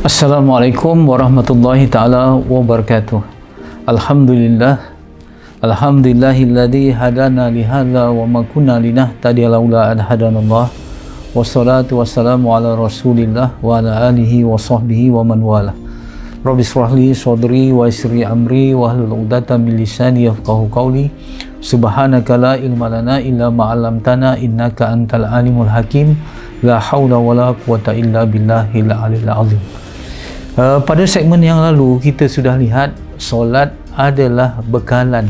Assalamualaikum warahmatullahi ta'ala wabarakatuh. Alhamdulillahilladzi hadana lihadza wa ma kunna linahtadiya laula an hadanallah. Wassalatu wassalamu ala Rasulillah wa ala alihi wa sahbihi wa man wala. Rabbi shrah li sadri wa yassir amri wa hlul 'uqdatam min lisani yafqahu qawli. Subhanaka la ilma lana illa ma 'allamtana innaka antal alimul hakim. La haula wala quwata illa billahil aliyil azim. Pada segmen yang lalu kita sudah lihat solat adalah bekalan,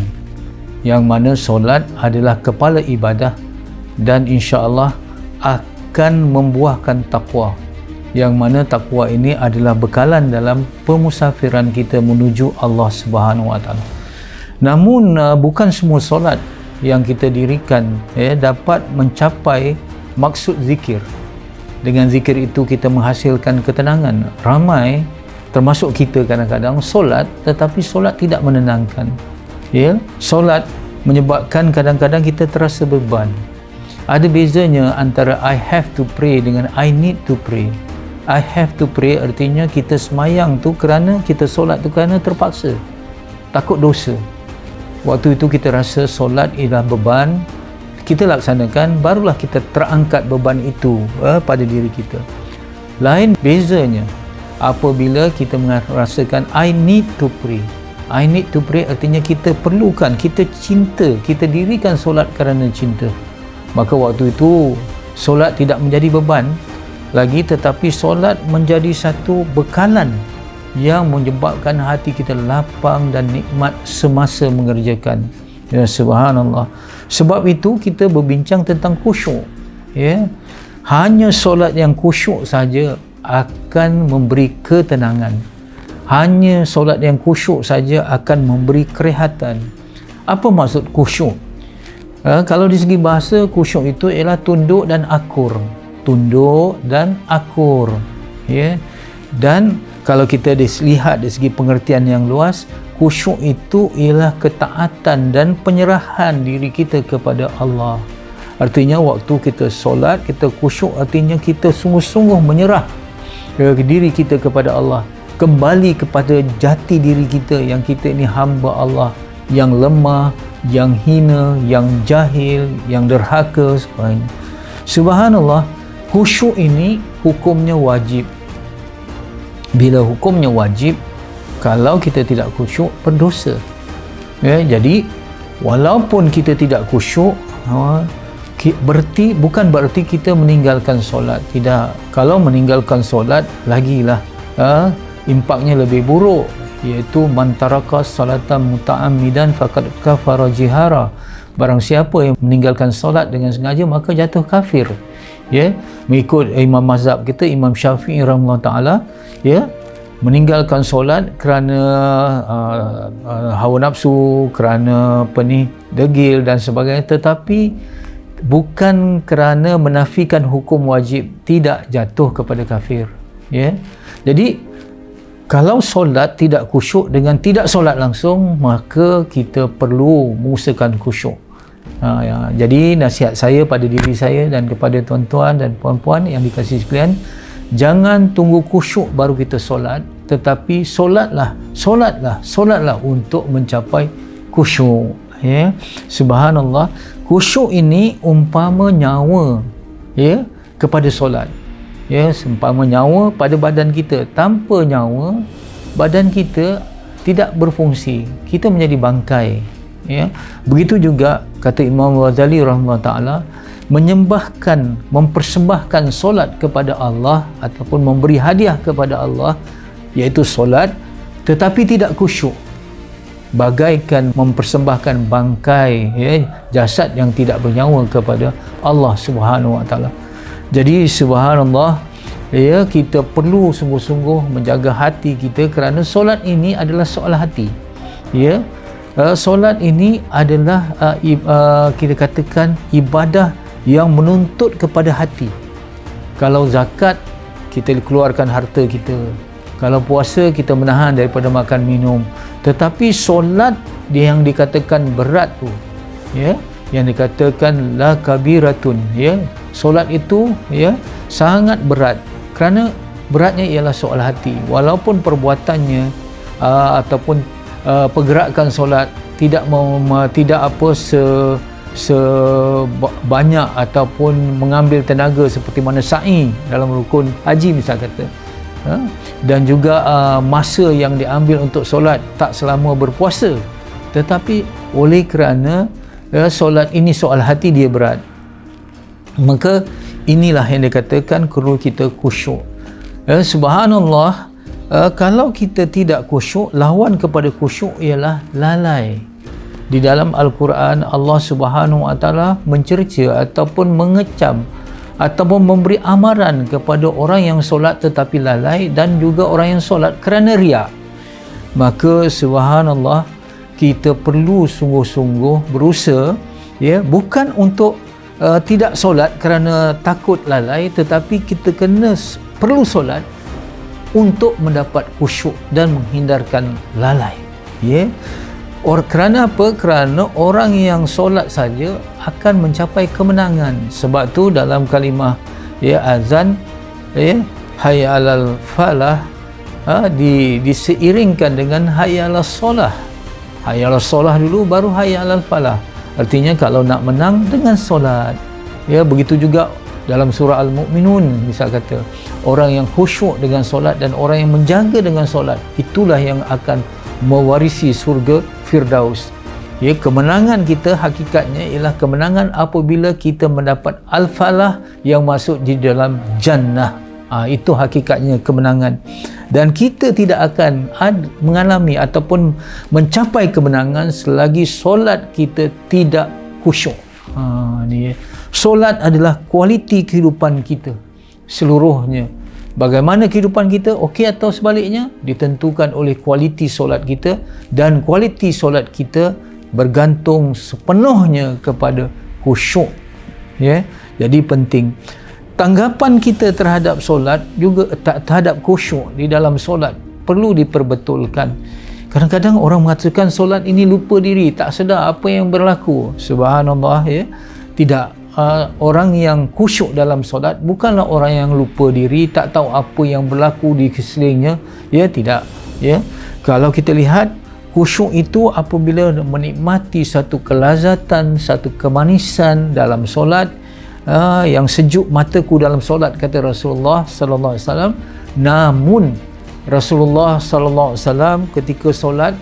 yang mana solat adalah kepala ibadah dan insya-Allah akan membuahkan takwa, yang mana takwa ini adalah bekalan dalam pemusafiran kita menuju Allah Subhanahu Wa Taala. Namun bukan semua solat yang kita dirikan dapat mencapai maksud zikir. Dengan zikir itu kita menghasilkan ketenangan. Ramai termasuk kita kadang-kadang solat tetapi solat tidak menenangkan. Solat menyebabkan kadang-kadang kita terasa beban. Ada bezanya antara I have to pray dengan I need to pray. I have to pray artinya kita semayang tu kerana kita solat tu kerana terpaksa, takut dosa. Waktu itu kita rasa solat ialah beban, kita laksanakan, barulah kita terangkat beban itu pada diri kita. Lain bezanya apabila kita merasakan I need to pray. I need to pray artinya kita perlukan, kita cinta, kita dirikan solat kerana cinta. Maka waktu itu solat tidak menjadi beban lagi, tetapi solat menjadi satu bekalan yang menyebabkan hati kita lapang dan nikmat semasa mengerjakan. Ya, subhanallah. Sebab itu kita berbincang tentang khusyuk. Hanya solat yang khusyuk saja akan memberi ketenangan. Hanya solat yang khusyuk saja akan memberi kerehatan. Apa maksud khusyuk? Kalau di segi bahasa, khusyuk itu ialah tunduk dan akur. Tunduk dan akur. Dan kalau kita lihat dari segi pengertian yang luas, khusyuk itu ialah ketaatan dan penyerahan diri kita kepada Allah. Artinya waktu kita solat, kita khusyuk artinya kita sungguh-sungguh menyerah diri kita kepada Allah, kembali kepada jati diri kita yang kita ini hamba Allah, yang lemah, yang hina, yang jahil, yang derhaka sebagainya. Subhanallah, khusyuk ini hukumnya wajib. Bila hukumnya wajib, kalau kita tidak khusyuk, berdosa. Jadi walaupun kita tidak khusyuk, bukan berarti kita meninggalkan solat. Tidak. Kalau meninggalkan solat, lagilah impaknya lebih buruk, iaitu man taraka salatan muta'ammidan faqad kafara jihara. Barang siapa yang meninggalkan solat dengan sengaja, maka jatuh kafir. Mengikut imam mazhab kita, Imam Syafi'i rahimahullah ta'ala, meninggalkan solat kerana hawa nafsu, kerana degil dan sebagainya, tetapi bukan kerana menafikan hukum wajib, tidak jatuh kepada kafir. Jadi kalau solat tidak khusyuk dengan tidak solat langsung, maka kita perlu mengusahakan khusyuk. Jadi nasihat saya pada diri saya dan kepada tuan-tuan dan puan-puan yang dikasihi sekalian, jangan tunggu khusyuk baru kita solat, tetapi solatlah untuk mencapai khusyuk. Subhanallah, khusyuk ini umpama nyawa kepada solat. Umpama nyawa pada badan kita. Tanpa nyawa, badan kita tidak berfungsi, kita menjadi bangkai. Begitu juga kata Imam Ghazali rahimahullah ta'ala, mempersembahkan solat kepada Allah ataupun memberi hadiah kepada Allah, iaitu solat, tetapi tidak khusyuk, bagaikan mempersembahkan bangkai, jasad yang tidak bernyawa kepada Allah Subhanahu Wa Taala. Jadi subhanallah, kita perlu sungguh-sungguh menjaga hati kita, kerana solat ini adalah soal hati. Solat ini adalah kita katakan ibadah yang menuntut kepada hati. Kalau zakat, kita keluarkan harta kita. Kalau puasa, kita menahan daripada makan minum. Tetapi solat yang dikatakan berat tu, yang dikatakan la kabiratun, solat itu sangat berat, kerana beratnya ialah soal hati. Walaupun perbuatannya ataupun pergerakan solat tidak sebanyak ataupun mengambil tenaga seperti mana sa'i dalam rukun haji misal kata, dan juga masa yang diambil untuk solat tak selama berpuasa, tetapi oleh kerana solat ini soal hati dia berat, maka inilah yang dikatakan perlu kita khusyuk. Subhanallah, kalau kita tidak khusyuk, lawan kepada khusyuk ialah lalai. Di dalam Al-Quran, Allah Subhanahu Wa Taala mencerca ataupun mengecam ataupun memberi amaran kepada orang yang solat tetapi lalai dan juga orang yang solat kerana riak. Maka subhanallah, kita perlu sungguh-sungguh berusaha, ya, bukan untuk tidak solat kerana takut lalai, tetapi kita perlu solat untuk mendapat khusyuk dan menghindarkan lalai, ya. Kerana apa? Kerana orang yang solat saja akan mencapai kemenangan. Sebab tu dalam kalimah, ya, azan, ya, hayya 'alal falah, diseiringkan dengan hayya 'alas solah. Hayya 'alas solah dulu, baru hayya 'alal falah. Artinya kalau nak menang dengan solat. Ya, begitu juga dalam surah Al-Mu'minun misal kata, orang yang khusyuk dengan solat dan orang yang menjaga dengan solat, itulah yang akan mewarisi surga Firdaus. Ya, kemenangan kita hakikatnya ialah kemenangan apabila kita mendapat al-falah yang masuk di dalam jannah. Itu hakikatnya kemenangan. Dan kita tidak akan mengalami ataupun mencapai kemenangan selagi solat kita tidak khusyuk. Solat adalah kualiti kehidupan kita seluruhnya. Bagaimana kehidupan kita, okey atau sebaliknya, ditentukan oleh kualiti solat kita, dan kualiti solat kita bergantung sepenuhnya kepada khusyuk. Ya, jadi penting. Tanggapan kita terhadap solat juga terhadap khusyuk di dalam solat perlu diperbetulkan. Kadang-kadang orang mengatakan solat ini lupa diri, tak sedar apa yang berlaku. Subhanallah, ya. Tidak. Orang yang khusyuk dalam solat bukanlah orang yang lupa diri, tak tahu apa yang berlaku di sekelilingnya, ya, tidak, ya. Kalau kita lihat, khusyuk itu apabila menikmati satu kelazatan, satu kemanisan dalam solat, yang sejuk mataku dalam solat, kata Rasulullah sallallahu alaihi wasallam. Namun Rasulullah sallallahu alaihi wasallam ketika solat,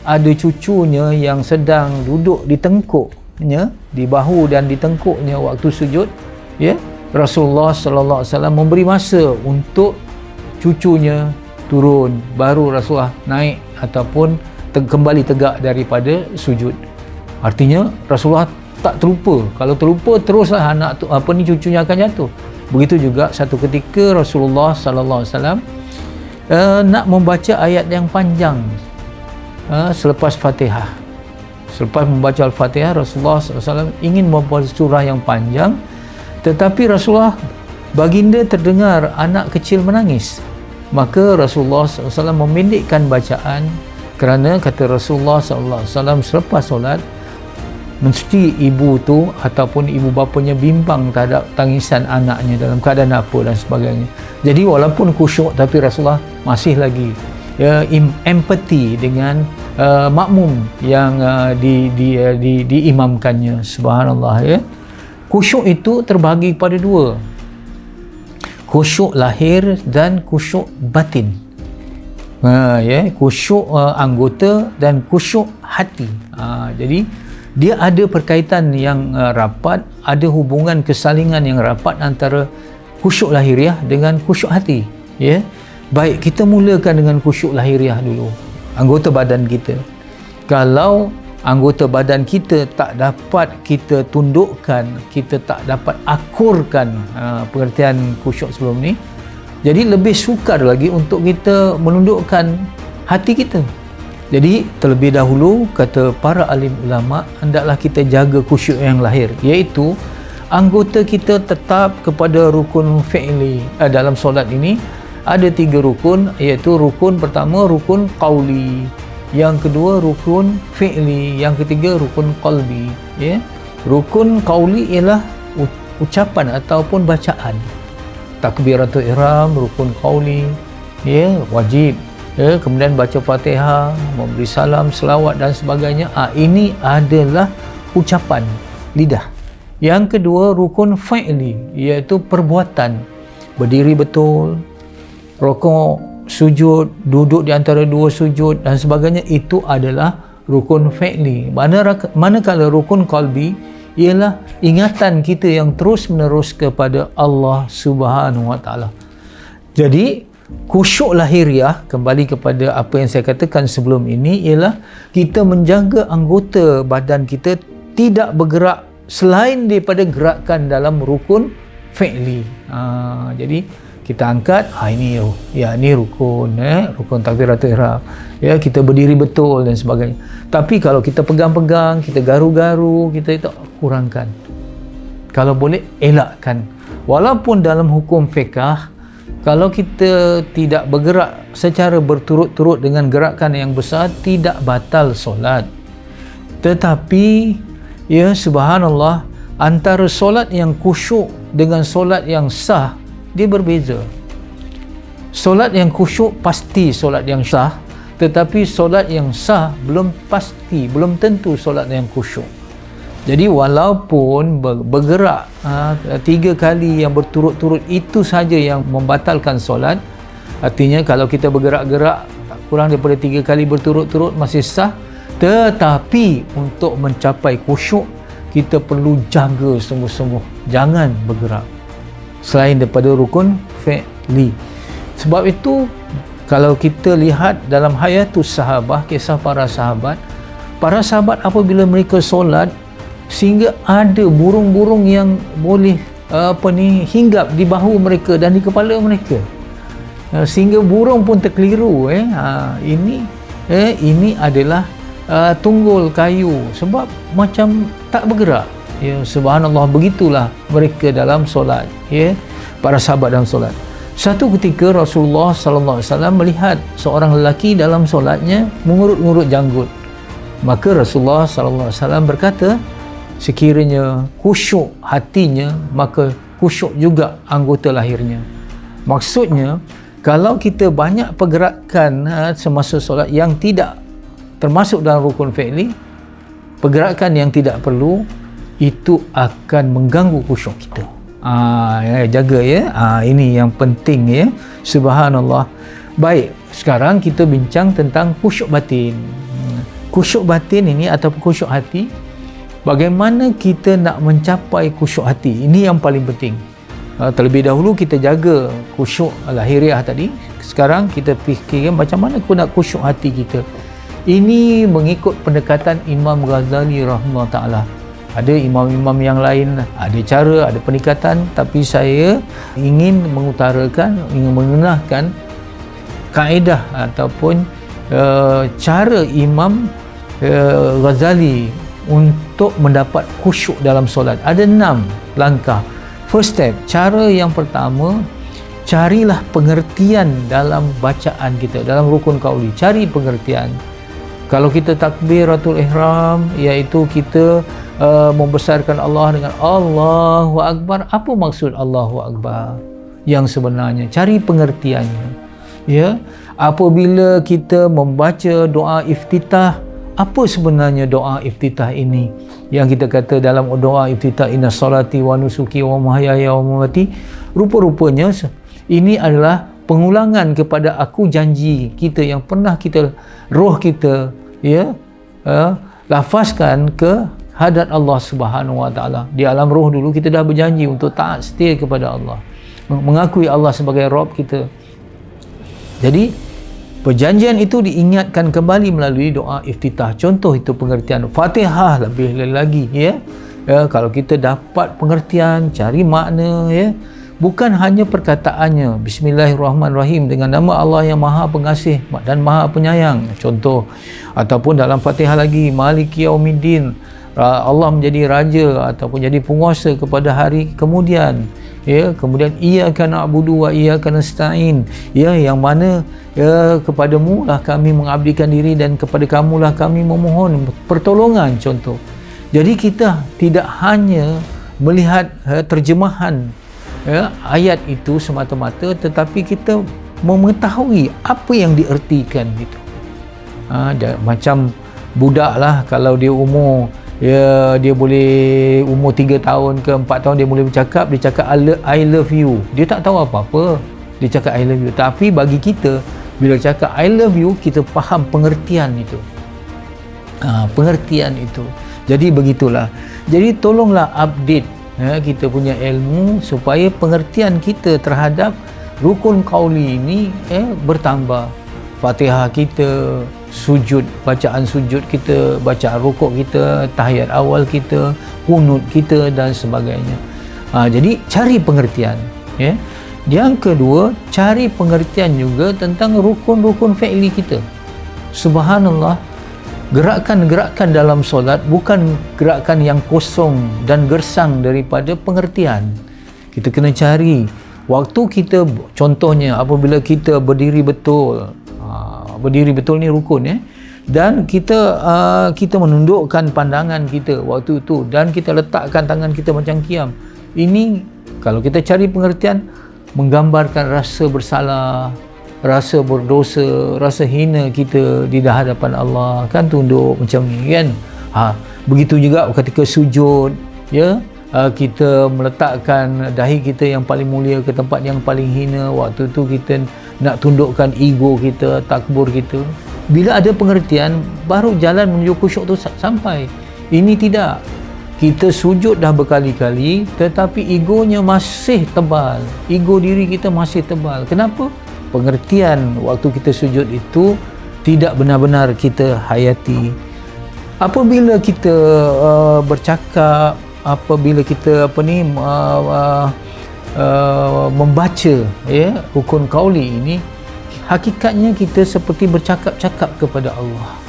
ada cucunya yang sedang duduk di tengkuknya, di bahu dan di tengkuknya waktu sujud, ya. Rasulullah sallallahu alaihi wasallam memberi masa untuk cucunya turun, baru Rasulullah naik ataupun kembali tegak daripada sujud. Artinya Rasulullah tak terlupa. Kalau terlupa, teruslah anak tu, cucunya akan jatuh. Begitu juga satu ketika Rasulullah sallallahu alaihi wasallam nak membaca ayat yang panjang selepas Fatihah. Selepas membaca Al-Fatihah, Rasulullah SAW ingin membaca surah yang panjang, tetapi Rasulullah, baginda terdengar anak kecil menangis. Maka Rasulullah SAW memendekkan bacaan, kerana kata Rasulullah SAW selepas solat, mesti ibu tu ataupun ibu bapanya bimbang terhadap tangisan anaknya dalam keadaan apa dan sebagainya. Jadi walaupun khusyuk, tapi Rasulullah masih lagi, ya, empati dengan makmum yang diimamkannya. Subhanallah, ya. Khusyuk itu terbahagi pada dua, khusyuk lahir dan khusyuk batin. Ya, khusyuk anggota dan khusyuk hati. Jadi dia ada perkaitan yang rapat, ada hubungan kesalingan yang rapat antara khusyuk lahiriah dengan khusyuk hati, ya. Baik, kita mulakan dengan khusyuk lahiriah dulu, anggota badan kita. Kalau anggota badan kita tak dapat kita tundukkan, kita tak dapat akurkan, pengertian khusyuk sebelum ni, jadi lebih sukar lagi untuk kita menundukkan hati kita. Jadi terlebih dahulu, kata para alim ulama, hendaklah kita jaga khusyuk yang lahir, iaitu anggota kita tetap kepada rukun fi'li. Dalam solat ini ada 3 rukun, iaitu rukun pertama rukun qauli, yang kedua rukun fi'li, yang ketiga rukun qalbi, ya. Rukun qauli ialah ucapan ataupun bacaan, takbiratul ihram, rukun qauli, ya, wajib. Ya, kemudian baca Fatihah, memberi salam, selawat dan sebagainya. Ini adalah ucapan lidah. Yang kedua, rukun fi'li, iaitu perbuatan. Berdiri betul, rukuk, sujud, duduk di antara dua sujud dan sebagainya, itu adalah rukun fi'li. Manakala rukun qalbi ialah ingatan kita yang terus menerus kepada Allah Subhanahu Wa Taala. Jadi khusyuk lahiriah, kembali kepada apa yang saya katakan sebelum ini, ialah kita menjaga anggota badan kita tidak bergerak selain daripada gerakan dalam rukun fi'li. Jadi kita angkat, ini rukun, rukun takbiratul ihram. Ya, kita berdiri betul dan sebagainya. Tapi kalau kita pegang-pegang, kita garu-garu, kita itu kurangkan. Kalau boleh, elakkan. Walaupun dalam hukum fiqh, kalau kita tidak bergerak secara berturut-turut dengan gerakan yang besar, tidak batal solat. Tetapi, ya subhanallah, antara solat yang khusyuk dengan solat yang sah, dia berbeza. Solat yang khusyuk pasti solat yang sah, tetapi solat yang sah belum pasti, belum tentu solat yang khusyuk. Jadi walaupun bergerak 3 kali yang berturut-turut itu saja yang membatalkan solat, artinya kalau kita bergerak-gerak kurang daripada 3 kali berturut-turut masih sah, tetapi untuk mencapai khusyuk kita perlu jaga sungguh-sungguh, jangan bergerak selain daripada rukun fi'li. Sebab itu kalau kita lihat dalam hayatus sahabah, kisah para sahabat apabila mereka solat, sehingga ada burung-burung yang boleh hinggap di bahu mereka dan di kepala mereka, sehingga burung pun terkeliru. Ini adalah tunggul kayu, sebab macam tak bergerak. Ya, subhanallah, begitulah mereka dalam solat, ya, para sahabat dalam solat. Satu ketika Rasulullah sallallahu alaihi wasallam melihat seorang lelaki dalam solatnya mengurut-ngurut janggut. Maka Rasulullah sallallahu alaihi wasallam berkata, sekiranya khusyuk hatinya, maka khusyuk juga anggota lahirnya. Maksudnya, kalau kita banyak pergerakan semasa solat yang tidak termasuk dalam rukun fi'li, pergerakan yang tidak perlu, itu akan mengganggu khusyuk kita. Jaga, ya. Ini yang penting, ya. Subhanallah. Baik, sekarang kita bincang tentang khusyuk batin. Khusyuk batin ini ataupun khusyuk hati, bagaimana kita nak mencapai khusyuk hati? Ini yang paling penting. Terlebih dahulu kita jaga khusyuk lahiriah tadi. Sekarang kita fikirkan macam mana kita nak khusyuk hati kita. Ini mengikut pendekatan Imam Ghazali rahimahullah ta'ala. Ada imam-imam yang lain, ada cara, ada pendekatan, tapi saya ingin mengutarakan, ingin mengenalkan kaedah ataupun cara Imam Ghazali untuk mendapat khusyuk dalam solat. Ada 6 langkah. First step, cara yang pertama, carilah pengertian dalam bacaan kita, dalam rukun qauli. Cari pengertian. Kalau kita takbiratul ihram, iaitu kita membesarkan Allah dengan Allahu Akbar. Apa maksud Allahu Akbar yang sebenarnya? Cari pengertiannya. Ya, apabila kita membaca doa iftitah, apa sebenarnya doa iftitah ini? Yang kita kata dalam doa iftitah, inna salati wa nusuki wa mahyaya wa mamati, rupa-rupanya ini adalah pengulangan kepada aku janji kita yang pernah kita, roh kita, ya, lafazkan ke hadat Allah Subhanahu Wa Taala. Di alam roh dulu kita dah berjanji untuk taat setia kepada Allah, mengakui Allah sebagai Rabb kita. Jadi perjanjian itu diingatkan kembali melalui doa iftitah. Contoh itu pengertian Fatihah, lebih lagi, ya. Kalau kita dapat pengertian, cari makna, ya. Bukan hanya perkataannya, Bismillahirrahmanirrahim, dengan nama Allah yang Maha Pengasih dan Maha Penyayang, contoh. Ataupun dalam Fatihah lagi, Maliki Yaumiddin, Allah menjadi raja ataupun jadi penguasa kepada hari kemudian, ya. Kemudian iyyaka na'budu wa iyyaka nasta'in, ya, yang mana, ya, kepadamu lah kami mengabdikan diri dan kepada kamulah kami memohon pertolongan, contoh. Jadi kita tidak hanya melihat terjemahan ya, ayat itu semata-mata, tetapi kita mengetahui apa yang diertikan gitu. Macam budak lah, kalau dia umur dia boleh umur 3 tahun ke 4 tahun dia boleh bercakap, dia cakap I love you, dia tak tahu apa-apa, dia cakap I love you. Tapi bagi kita, bila cakap I love you, kita faham pengertian itu. Pengertian itu. Jadi begitulah. Jadi tolonglah update kita punya ilmu supaya pengertian kita terhadap rukun qauli ini bertambah. Fatihah kita, sujud, bacaan sujud kita, bacaan rukuk kita, tahiyat awal kita, qunut kita dan sebagainya. Jadi cari pengertian, ya. Yang kedua, cari pengertian juga tentang rukun-rukun fi'li kita. Subhanallah, gerakan-gerakan dalam solat bukan gerakan yang kosong dan gersang daripada pengertian. Kita kena cari waktu kita, contohnya apabila kita berdiri betul, berdiri betul ni rukun, dan kita menundukkan pandangan kita waktu itu dan kita letakkan tangan kita macam qiyam. Ini kalau kita cari pengertian, menggambarkan rasa bersalah, rasa berdosa, rasa hina kita di hadapan Allah, kan, tunduk macam ni kan. Begitu juga ketika sujud, ya, kita meletakkan dahi kita yang paling mulia ke tempat yang paling hina. Waktu tu kita nak tundukkan ego kita, takbur kita. Bila ada pengertian, baru jalan menuju khusyuk tu sampai. Ini tidak. Kita sujud dah berkali-kali, tetapi egonya masih tebal. Ego diri kita masih tebal. Kenapa? Pengertian waktu kita sujud itu tidak benar-benar kita hayati. Apabila kita bercakap, apabila kita membaca, ya, rukun qauli ini, hakikatnya kita seperti bercakap-cakap kepada Allah.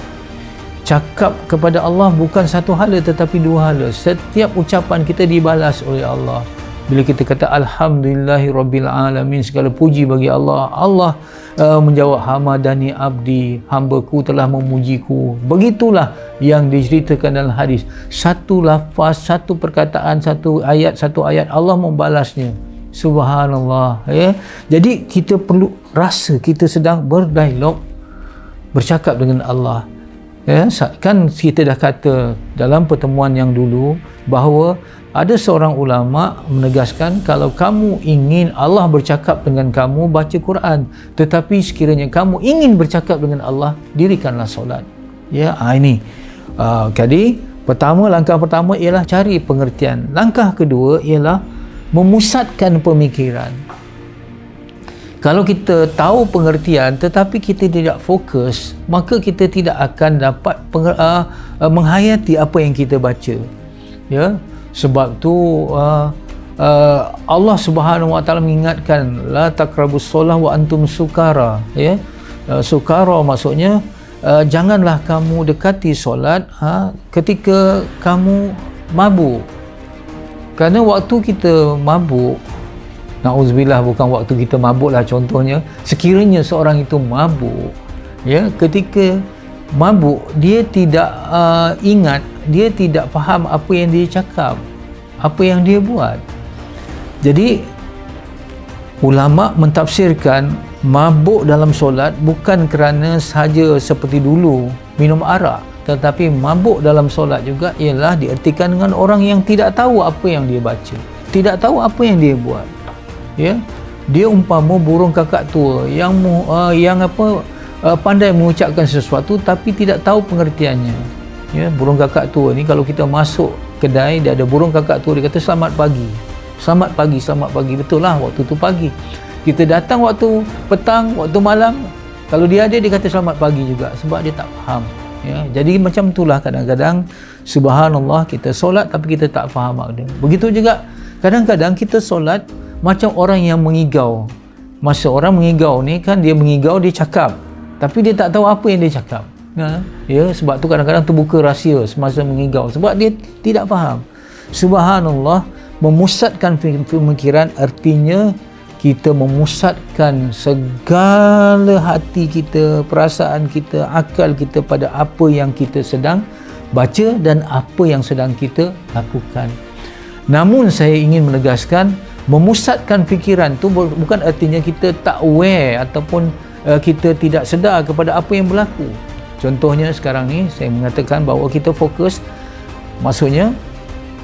Cakap kepada Allah bukan satu hala tetapi dua hala. Setiap ucapan kita dibalas oleh Allah. Bila kita kata alhamdulillahirabbil alamin, segala puji bagi Allah, Allah menjawab hamadani abdi, hambaku telah memujiku. Begitulah yang diceritakan dalam hadis. Satu lafaz, satu perkataan, satu ayat Allah membalasnya. Subhanallah, ya. Jadi kita perlu rasa kita sedang berdialog, bercakap dengan Allah. Ya, kan kita dah kata dalam pertemuan yang dulu bahawa ada seorang ulama menegaskan, kalau kamu ingin Allah bercakap dengan kamu, baca Quran. Tetapi sekiranya kamu ingin bercakap dengan Allah, dirikanlah solat. Ya, ini. Jadi langkah pertama ialah cari pengertian. Langkah kedua ialah memusatkan pemikiran. Kalau kita tahu pengertian tetapi kita tidak fokus, maka kita tidak akan dapat menghayati apa yang kita baca. Ya, sebab tu Allah Subhanahu Wa Taala mengingatkan, la taqrabus solah wa antum sukara. Ya, sukara maksudnya janganlah kamu dekati solat ketika kamu mabuk. Kerana waktu kita mabuk, na'udzubillah, bukan waktu kita mabuk lah, contohnya sekiranya seorang itu mabuk, ya, ketika mabuk dia tidak ingat, dia tidak faham apa yang dia cakap, apa yang dia buat. Jadi ulama mentafsirkan mabuk dalam solat bukan kerana sahaja seperti dulu minum arak, tetapi mabuk dalam solat juga ialah diertikan dengan orang yang tidak tahu apa yang dia baca, tidak tahu apa yang dia buat. Ya, dia umpama burung kakak tua yang pandai mengucapkan sesuatu tapi tidak tahu pengertiannya. Ya, burung kakak tua ni, kalau kita masuk kedai, dia ada burung kakak tua, dia kata selamat pagi, selamat pagi, selamat pagi. Betul lah, waktu tu pagi. Kita datang waktu petang, waktu malam, kalau dia ada, dia kata selamat pagi juga, sebab dia tak faham. Ya, jadi macam itulah kadang-kadang, subhanallah, kita solat tapi kita tak faham makna. Begitu juga kadang-kadang kita solat macam orang yang mengigau. Masa orang mengigau ni kan, dia mengigau, dia cakap tapi dia tak tahu apa yang dia cakap. Ya, sebab tu kadang-kadang terbuka rahsia semasa mengigau, sebab dia tidak faham. Subhanallah, memusatkan pemikiran artinya kita memusatkan segala hati kita, perasaan kita, akal kita pada apa yang kita sedang baca dan apa yang sedang kita lakukan. Namun saya ingin menegaskan, Memusatkan fikiran tu bukan artinya kita tak aware ataupun kita tidak sedar kepada apa yang berlaku. Contohnya sekarang ni saya mengatakan bahawa kita fokus, maksudnya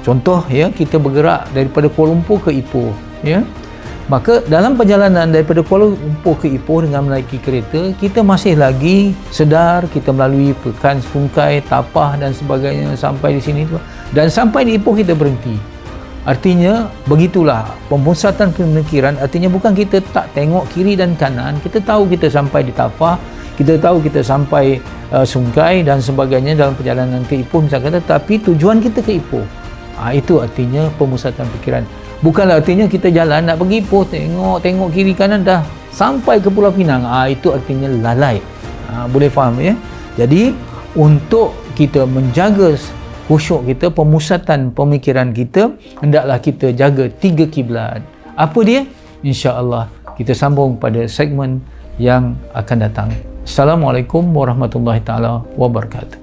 contoh ya, kita bergerak daripada Kuala Lumpur ke Ipoh ya. Maka dalam perjalanan daripada Kuala Lumpur ke Ipoh dengan menaiki kereta, kita masih lagi sedar, kita melalui Pekan Sungai, Tapah dan sebagainya sampai di sini tu. Dan sampai di Ipoh kita berhenti. Artinya begitulah pemusatan pemikiran, artinya bukan kita tak tengok kiri dan kanan, kita tahu kita sampai di Tapah, kita tahu kita sampai Sungai dan sebagainya dalam perjalanan ke Ipoh misalkan, tapi tujuan kita ke Ipoh. Itu artinya pemusatan fikiran. Bukanlah artinya kita jalan nak pergi Ipoh, tengok kiri kanan dah sampai ke Pulau Pinang. Itu artinya lalai. Boleh faham ya? Jadi untuk kita menjaga khusyuk kita, pemusatan pemikiran kita, hendaklah kita jaga 3 kiblat. Apa dia? Insya-Allah kita sambung pada segmen yang akan datang. Assalamualaikum warahmatullahi taala wabarakatuh.